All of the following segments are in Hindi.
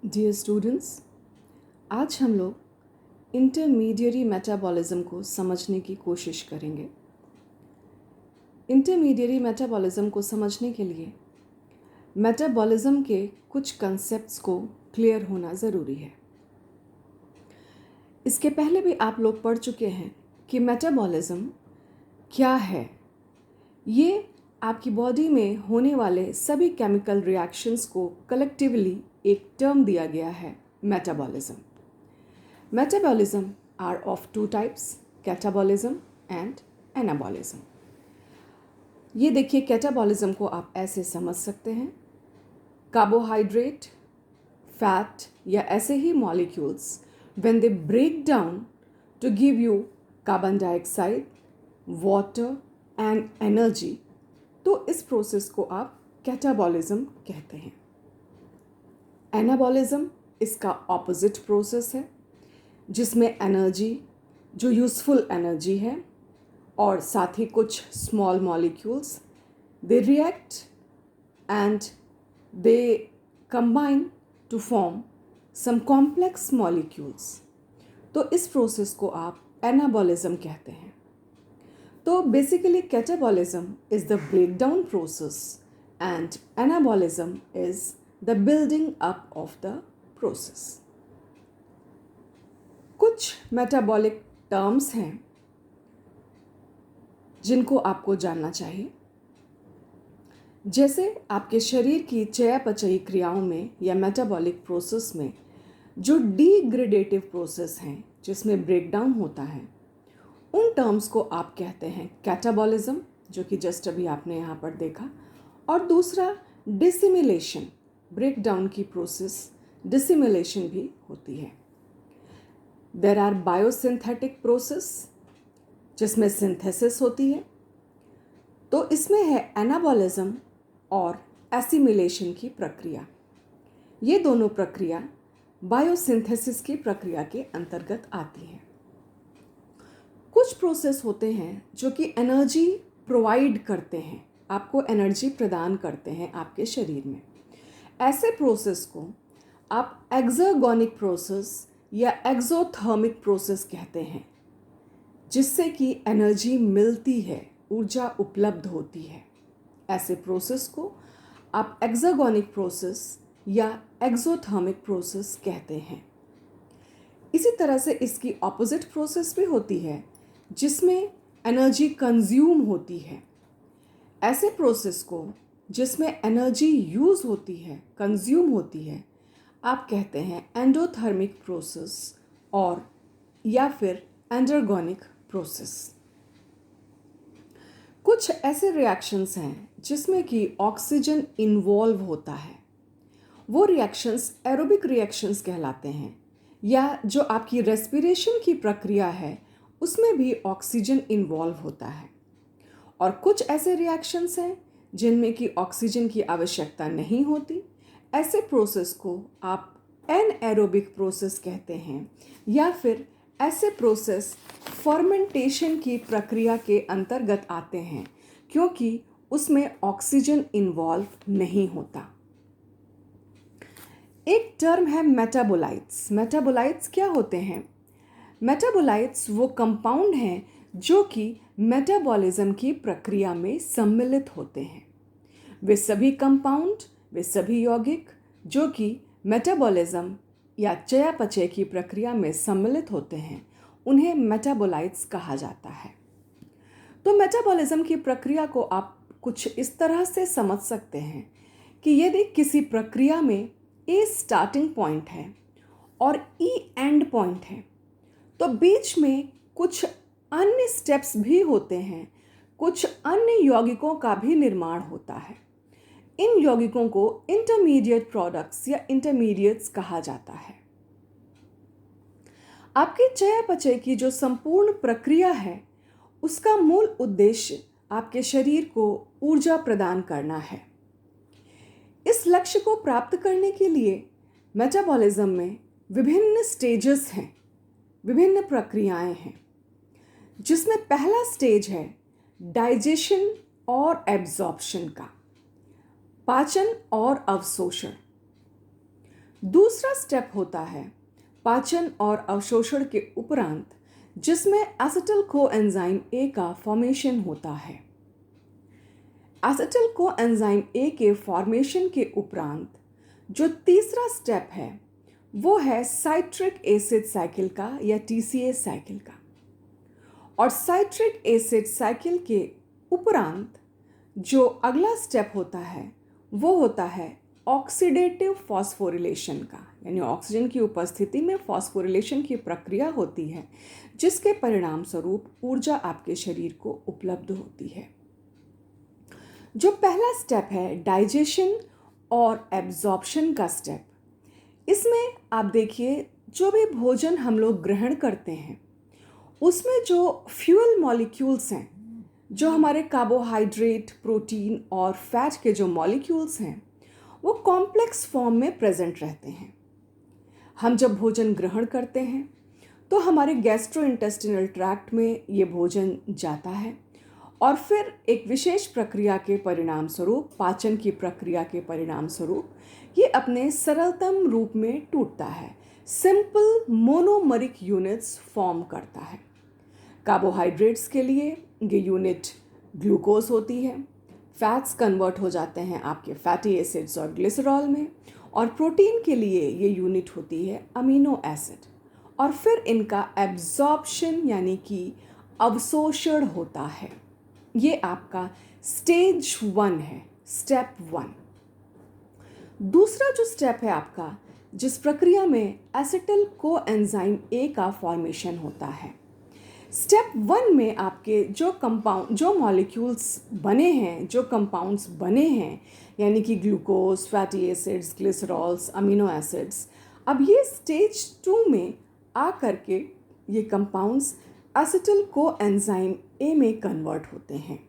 डियर स्टूडेंट्स, आज हम लोग इंटरमीडियरी मेटाबॉलिज्म को समझने की कोशिश करेंगे। इंटरमीडियरी मेटाबॉलिज्म को समझने के लिए मेटाबॉलिज्म के कुछ कंसेप्ट्स को क्लियर होना ज़रूरी है। इसके पहले भी आप लोग पढ़ चुके हैं कि मेटाबॉलिज्म क्या है। ये आपकी बॉडी में होने वाले सभी केमिकल रिएक्शंस को कलेक्टिवली एक टर्म दिया गया है, metabolism. Metabolism are of two types, catabolism and anabolism. ये देखिए, कैटाबॉलिज्म को आप ऐसे समझ सकते हैं, कार्बोहाइड्रेट, फैट या ऐसे ही molecules when they break down to give you carbon dioxide, water and energy, तो इस प्रोसेस को आप कैटाबॉलिज्म कहते हैं। एनाबॉलिज्म इसका ऑपोजिट प्रोसेस है, जिसमें एनर्जी जो यूज़फुल एनर्जी है और साथ ही कुछ small molecules they react and they combine to form some complex molecules. तो इस प्रोसेस को आप एनाबॉलिज्म कहते हैं। तो basically catabolism is the break down process and anabolism is the building up of the process. कुछ मेटाबॉलिक टर्म्स हैं जिनको आपको जानना चाहिए। जैसे आपके शरीर की चयापचयी क्रियाओं में या मेटाबॉलिक प्रोसेस में जो डिग्रेडेटिव प्रोसेस हैं, जिसमें ब्रेकडाउन होता है, उन टर्म्स को आप कहते हैं कैटाबॉलिज्म, जो कि जस्ट अभी आपने यहाँ पर देखा। और दूसरा डिसिमिलेशन, ब्रेकडाउन की प्रोसेस डिसिमिलेशन भी होती है। देर आर बायोसिंथेटिक प्रोसेस, जिसमें सिंथेसिस होती है। तो इसमें है एनाबॉलिज्म और एसिमिलेशन की प्रक्रिया। ये दोनों प्रक्रिया बायोसिंथेसिस की प्रक्रिया के अंतर्गत आती हैं। कुछ प्रोसेस होते हैं जो कि एनर्जी प्रोवाइड करते हैं, आपको एनर्जी प्रदान करते हैं आपके शरीर में। ऐसे प्रोसेस को आप एक्सर्गोनिक प्रोसेस या एक्सोथर्मिक प्रोसेस कहते हैं, जिससे कि एनर्जी मिलती है, ऊर्जा उपलब्ध होती है। ऐसे प्रोसेस को आप एक्सर्गोनिक प्रोसेस या एक्सोथर्मिक प्रोसेस कहते हैं। इसी तरह से इसकी ऑपोजिट प्रोसेस भी होती है, जिसमें एनर्जी कंज्यूम होती है। ऐसे प्रोसेस को जिसमें एनर्जी यूज़ होती है, कंज्यूम होती है, आप कहते हैं एंडोथर्मिक प्रोसेस और या फिर एंडरगोनिक प्रोसेस। कुछ ऐसे रिएक्शंस हैं जिसमें कि ऑक्सीजन इन्वॉल्व होता है। वो रिएक्शंस एरोबिक रिएक्शंस कहलाते हैं, या जो आपकी रेस्पिरेशन की प्रक्रिया है उसमें भी ऑक्सीजन इन्वॉल्व होता है। और कुछ ऐसे रिएक्शंस हैं जिनमें कि ऑक्सीजन की आवश्यकता नहीं होती। ऐसे प्रोसेस को आप एनएरोबिक प्रोसेस कहते हैं, या फिर ऐसे प्रोसेस फर्मेंटेशन की प्रक्रिया के अंतर्गत आते हैं, क्योंकि उसमें ऑक्सीजन इन्वॉल्व नहीं होता। एक टर्म है मेटाबोलाइट्स। मेटाबोलाइट्स क्या होते हैं? मेटाबोलाइट्स वो कंपाउंड हैं जो कि मेटाबॉलिज्म की प्रक्रिया में सम्मिलित होते हैं। वे सभी कंपाउंड, वे सभी यौगिक जो कि मेटाबॉलिज्म या चयापचय की प्रक्रिया में सम्मिलित होते हैं, उन्हें मेटाबोलाइट्स कहा जाता है। तो मेटाबॉलिज्म की प्रक्रिया को आप कुछ इस तरह से समझ सकते हैं कि यदि किसी प्रक्रिया में ए स्टार्टिंग पॉइंट है और ई एंड पॉइंट है, तो बीच में कुछ अन्य स्टेप्स भी होते हैं, कुछ अन्य यौगिकों का भी निर्माण होता है। इन यौगिकों को इंटरमीडिएट प्रोडक्ट्स या इंटरमीडिएट्स कहा जाता है। आपके चयापचय की जो संपूर्ण प्रक्रिया है, उसका मूल उद्देश्य आपके शरीर को ऊर्जा प्रदान करना है। इस लक्ष्य को प्राप्त करने के लिए मेटाबॉलिज्म में विभिन्न स्टेजेस हैं, विभिन्न प्रक्रियाएं हैं, जिसमें पहला स्टेज है डाइजेशन और एब्जॉर्प्शन का, पाचन और अवशोषण। दूसरा स्टेप होता है पाचन और अवशोषण के उपरांत, जिसमें एसिटिल कोएंजाइम ए का फॉर्मेशन होता है। एसिटिल कोएंजाइम ए के फॉर्मेशन के उपरांत जो तीसरा स्टेप है वो है साइट्रिक एसिड साइकिल का या टीसीए साइकिल का। और साइट्रिक एसिड साइकिल के उपरांत जो अगला स्टेप होता है वो होता है ऑक्सीडेटिव फॉस्फोरिलेशन का, यानी ऑक्सीजन की उपस्थिति में फॉस्फोरिलेशन की प्रक्रिया होती है, जिसके परिणाम स्वरूप ऊर्जा आपके शरीर को उपलब्ध होती है। जो पहला स्टेप है डाइजेशन और एब्जॉर्प्शन का स्टेप, इसमें आप देखिए जो भी भोजन हम लोग ग्रहण करते हैं उसमें जो फ्यूल मॉलिक्यूल्स हैं, जो हमारे कार्बोहाइड्रेट, प्रोटीन और फैट के जो मॉलिक्यूल्स हैं वो कॉम्प्लेक्स फॉर्म में प्रेजेंट रहते हैं। हम जब भोजन ग्रहण करते हैं तो हमारे गैस्ट्रोइंटेस्टिनल ट्रैक्ट में ये भोजन जाता है और फिर एक विशेष प्रक्रिया के परिणाम स्वरूप, पाचन की प्रक्रिया के परिणाम स्वरूप ये अपने सरलतम रूप में टूटता है, सिंपल मोनोमरिक यूनिट्स फॉर्म करता है। कार्बोहाइड्रेट्स के लिए ये यूनिट ग्लूकोज होती है, फैट्स कन्वर्ट हो जाते हैं आपके फैटी एसिड्स और ग्लिसरॉल में, और प्रोटीन के लिए ये यूनिट होती है अमीनो एसिड, और फिर इनका एब्जॉर्प्शन यानी कि अवशोषण होता है। ये आपका स्टेज 1 है, स्टेप 1। दूसरा जो स्टेप है आपका, जिस प्रक्रिया में एसिटिल कोएंजाइम ए का फॉर्मेशन होता है, स्टेप 1 में आपके जो मॉलिक्यूल्स बने हैं, जो कंपाउंड्स बने हैं, यानी कि glucose, fatty acids, glycerols, amino acids, अब ये स्टेज 2 में आ करके ये कंपाउंड्स एसिटिल कोएंजाइम ए में कन्वर्ट होते हैं।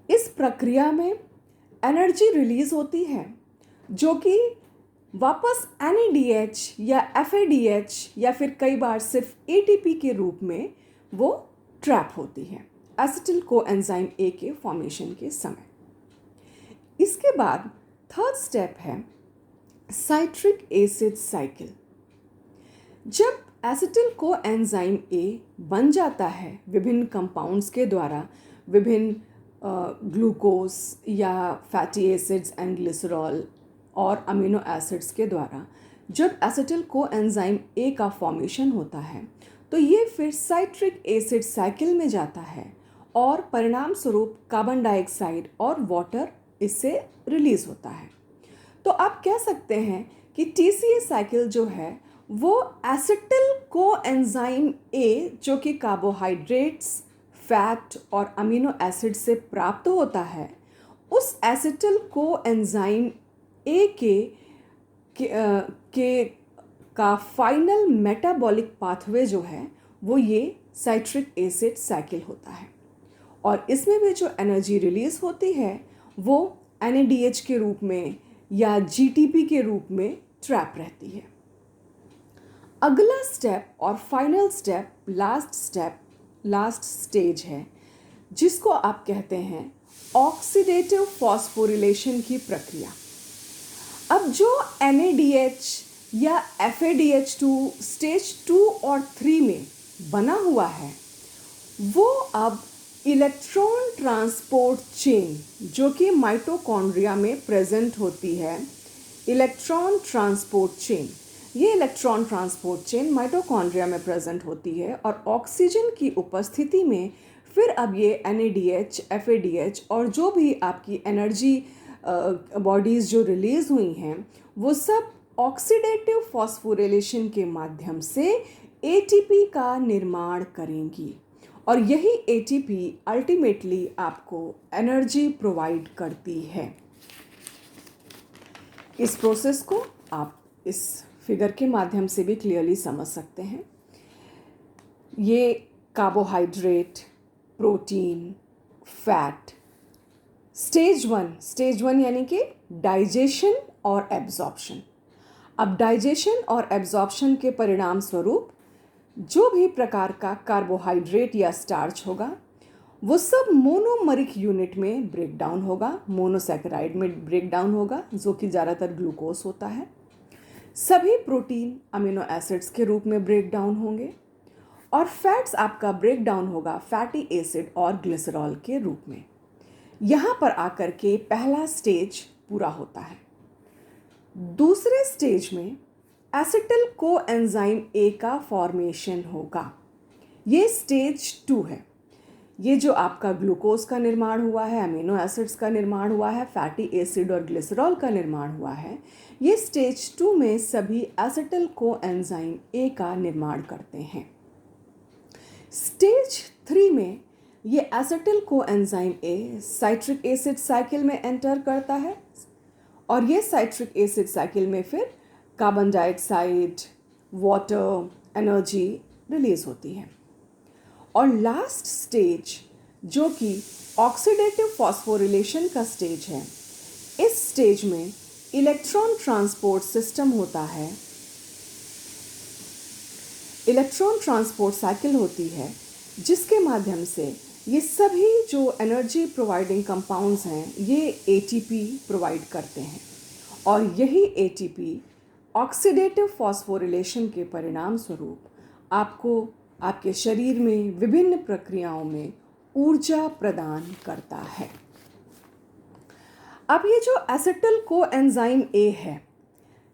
इस प्रक्रिया में एनर्जी रिलीज होती है जो कि वापस NADH या FADH या फिर कई बार सिर्फ ATP के रूप में वो ट्रैप होती है एसिटिल कोएंजाइम ए के फॉर्मेशन के समय। इसके बाद थर्ड स्टेप है साइट्रिक एसिड साइकिल। जब एसिटिल कोएंजाइम ए बन जाता है विभिन्न कंपाउंड्स के द्वारा, विभिन्न ग्लूकोज या फैटी एसिड्स एंड ग्लिसरॉल और अमीनो एसिड्स के द्वारा, जब एसिटिल कोएंजाइम ए का फॉर्मेशन होता है तो ये फिर साइट्रिक एसिड साइकिल में जाता है और परिणाम स्वरूप कार्बन डाइऑक्साइड और वाटर इससे रिलीज होता है। तो आप कह सकते हैं कि TCA साइकिल जो है वो एसिटिल कोएंजाइम ए, जो कि कार्बोहाइड्रेट्स, फैट और अमीनो एसिड से प्राप्त होता है, उस एसिटिल कोएंजाइम ए का फाइनल मेटाबॉलिक पाथवे जो है वो ये साइट्रिक एसिड साइकिल होता है। और इसमें भी जो एनर्जी रिलीज होती है वो NADH के रूप में या GTP के रूप में ट्रैप रहती है। अगला स्टेप और फाइनल स्टेप, लास्ट स्टेज है, जिसको आप कहते हैं ऑक्सीडेटिव फॉस्फोरिलेशन की प्रक्रिया। अब जो NADH या FADH2 स्टेज 2 और 3 में बना हुआ है वो अब इलेक्ट्रॉन ट्रांसपोर्ट चेन, जो कि माइटोकॉन्ड्रिया में प्रेजेंट होती है, इलेक्ट्रॉन ट्रांसपोर्ट चेन, ये इलेक्ट्रॉन ट्रांसपोर्ट चेन माइटोकॉन्ड्रिया में प्रेजेंट होती है और ऑक्सीजन की उपस्थिति में फिर अब ये NADH, FADH और जो भी आपकी एनर्जी बॉडीज़ जो रिलीज़ हुई हैं वो सब ऑक्सीडेटिव फॉस्फोरिलेशन के माध्यम से ATP का निर्माण करेंगी और यही ATP अल्टीमेटली आपको एनर्जी प्रोवाइड करती है। इस प्रोसेस को आप इस फिगर के माध्यम से भी क्लियरली समझ सकते हैं। ये कार्बोहाइड्रेट, प्रोटीन, फैट, स्टेज 1 यानी कि डाइजेशन और एब्जॉर्प्शन। अब डाइजेशन और एब्जॉर्प्शन के परिणाम स्वरूप जो भी प्रकार का कार्बोहाइड्रेट या स्टार्च होगा वो सब मोनोमरिक यूनिट में ब्रेक डाउन होगा, मोनोसैकेराइड में ब्रेक डाउन होगा, जो कि ज़्यादातर ग्लूकोज होता है। सभी प्रोटीन अमीनो एसिड्स के रूप में ब्रेक डाउन होंगे और फैट्स आपका ब्रेक डाउन होगा फैटी एसिड और ग्लिसरॉल के रूप में। यहाँ पर आकर के पहला स्टेज पूरा होता है। दूसरे स्टेज में एसिटिल कोएंजाइम ए का फॉर्मेशन होगा। ये स्टेज 2 है। ये जो आपका ग्लूकोज का निर्माण हुआ है, अमीनो एसिड्स का निर्माण हुआ है, फैटी एसिड और ग्लिसरॉल का निर्माण हुआ है, ये स्टेज 2 में सभी एसिटिल कोएंजाइम ए का निर्माण करते हैं। स्टेज 3 में ये acetyl coenzyme A citric acid cycle में एंटर करता है और ये साइट्रिक एसिड साइकिल में फिर carbon dioxide, water, energy release होती है। और लास्ट स्टेज जो कि ऑक्सीडेटिव फॉस्फोरिलेशन का स्टेज है, इस स्टेज में इलेक्ट्रॉन ट्रांसपोर्ट सिस्टम होता है, इलेक्ट्रॉन ट्रांसपोर्ट साइकिल होती है, जिसके माध्यम से ये सभी जो एनर्जी प्रोवाइडिंग कंपाउंड्स हैं ये एटीपी प्रोवाइड करते हैं और यही एटीपी ऑक्सीडेटिव फॉस्फोरिलेशन के परिणाम स्वरूप आपको आपके शरीर में विभिन्न प्रक्रियाओं में ऊर्जा प्रदान करता है। अब ये जो एसिटिल कोएंजाइम ए है,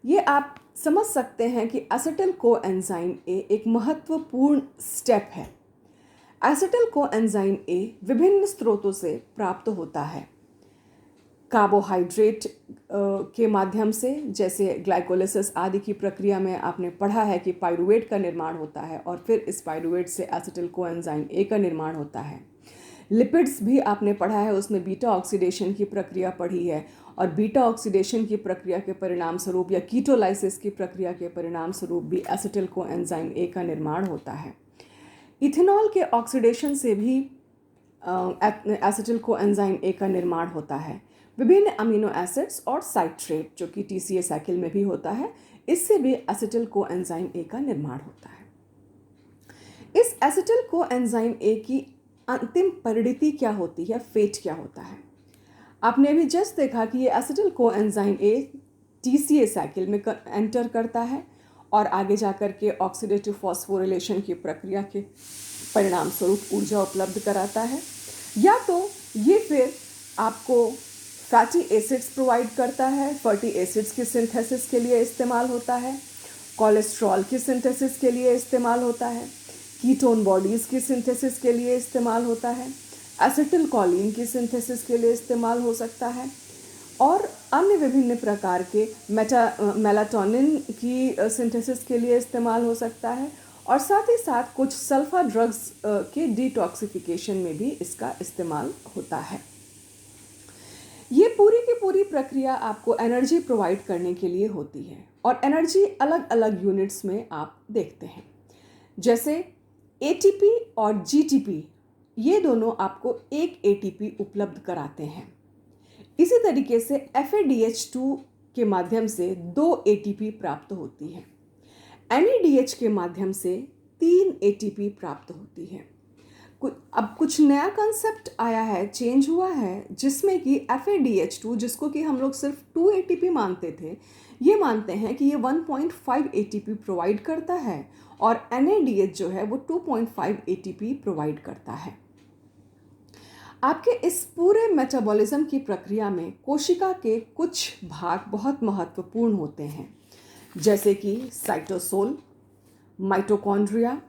ये आप समझ सकते हैं कि एसिटिल कोएंजाइम ए एक महत्वपूर्ण स्टेप है। एसिटिल कोएंजाइम ए विभिन्न स्रोतों से प्राप्त होता है। कार्बोहाइड्रेट के माध्यम से, जैसे ग्लाइकोलिसिस आदि की प्रक्रिया में आपने पढ़ा है कि पाइरूवेट का निर्माण होता है और फिर इस पाइरूवेट से एसिटिल कोएंजाइम ए का निर्माण होता है। लिपिड्स भी आपने पढ़ा है, उसमें बीटा ऑक्सीडेशन की प्रक्रिया पढ़ी है और बीटा ऑक्सीडेशन की प्रक्रिया के परिणाम स्वरूप या कीटोलाइसिस की प्रक्रिया के परिणाम स्वरूप भी एसिटिल कोएंजाइम ए का निर्माण होता है। इथेनॉल के ऑक्सीडेशन से भी एसिटिल कोएंजाइम ए का निर्माण होता है। विभिन्न अमीनो एसिड्स और साइट्रेट जो कि टीसीए साइकिल में भी होता है, इससे भी एसिटिल कोएंजाइम ए का निर्माण होता है। इस एसिटिल कोएंजाइम ए की अंतिम परिणति क्या होती है, फेट क्या होता है? आपने अभी जस्ट देखा कि ये acetyl coenzyme A TCA cycle में एंटर करता है और आगे जाकर के ऑक्सीडेटिव फॉस्फोरिलेशन की प्रक्रिया के परिणाम स्वरूप ऊर्जा उपलब्ध कराता है, या तो ये फिर आपको फैटी एसिड्स प्रोवाइड करता है, फैटी एसिड्स की सिंथेसिस के लिए इस्तेमाल होता है, कोलेस्ट्रॉल की सिंथेसिस के लिए इस्तेमाल होता है, कीटोन बॉडीज़ की सिंथेसिस के लिए इस्तेमाल होता है, एसिटिल कोलिन की सिंथेसिस के लिए इस्तेमाल हो सकता है और अन्य विभिन्न प्रकार के मेलाटोनिन की सिंथेसिस के लिए इस्तेमाल हो सकता है और साथ ही साथ कुछ सल्फा ड्रग्स के डिटॉक्सिफिकेशन में भी इसका इस्तेमाल होता है। ये पूरी की पूरी प्रक्रिया आपको एनर्जी प्रोवाइड करने के लिए होती है और एनर्जी अलग अलग यूनिट्स में आप देखते हैं, जैसे एटीपी और जीटीपी, ये दोनों आपको एक एटीपी उपलब्ध कराते हैं। इसी तरीके से FADH2 के माध्यम से 2 ATP प्राप्त होती है। NADH के माध्यम से 3 ATP प्राप्त होती है। अब कुछ नया कंसेप्ट आया है, चेंज हुआ है, जिसमें कि FADH2 जिसको कि हम लोग सिर्फ 2 ATP मानते थे, ये मानते हैं कि ये 1.5 ATP प्रोवाइड करता है और NADH जो है वो 2.5 ATP प्रोवाइड करता है। आपके इस पूरे मेटाबॉलिज्म की प्रक्रिया में कोशिका के कुछ भाग बहुत महत्वपूर्ण होते हैं, जैसे कि साइटोसोल, माइटोकॉन्ड्रिया,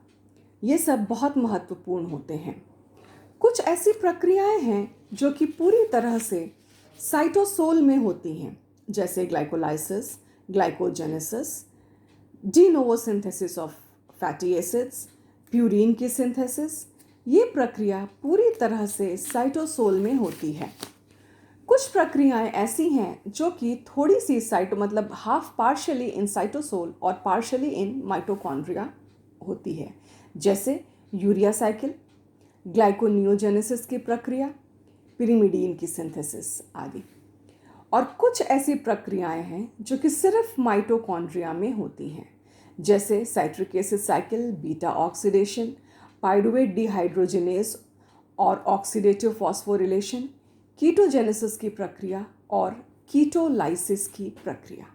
ये सब बहुत महत्वपूर्ण होते हैं। कुछ ऐसी प्रक्रियाएं हैं जो कि पूरी तरह से साइटोसोल में होती हैं, जैसे glycolysis, glycogenesis, de novo synthesis of fatty acids, purine की सिंथेसिस। ये प्रक्रिया पूरी तरह से साइटोसोल में होती है। कुछ प्रक्रियाएं ऐसी हैं जो कि थोड़ी सी मतलब हाफ पार्शली इन साइटोसोल और पार्शली इन माइटोकॉन्ड्रिया होती है, जैसे यूरिया साइकिल, ग्लाइकोनियोजेनेसिस की प्रक्रिया, पिरिमिडीन की सिंथेसिस आदि। और कुछ ऐसी प्रक्रियाएं हैं जो कि सिर्फ माइटोकॉन्ड्रिया में होती हैं, जैसे citric acid cycle, beta oxidation, pyruvate dehydrogenase और ऑक्सीडेटिव फॉस्फोरिलेशन, कीटोजेनेसिस की प्रक्रिया और कीटोलाइसिस की प्रक्रिया।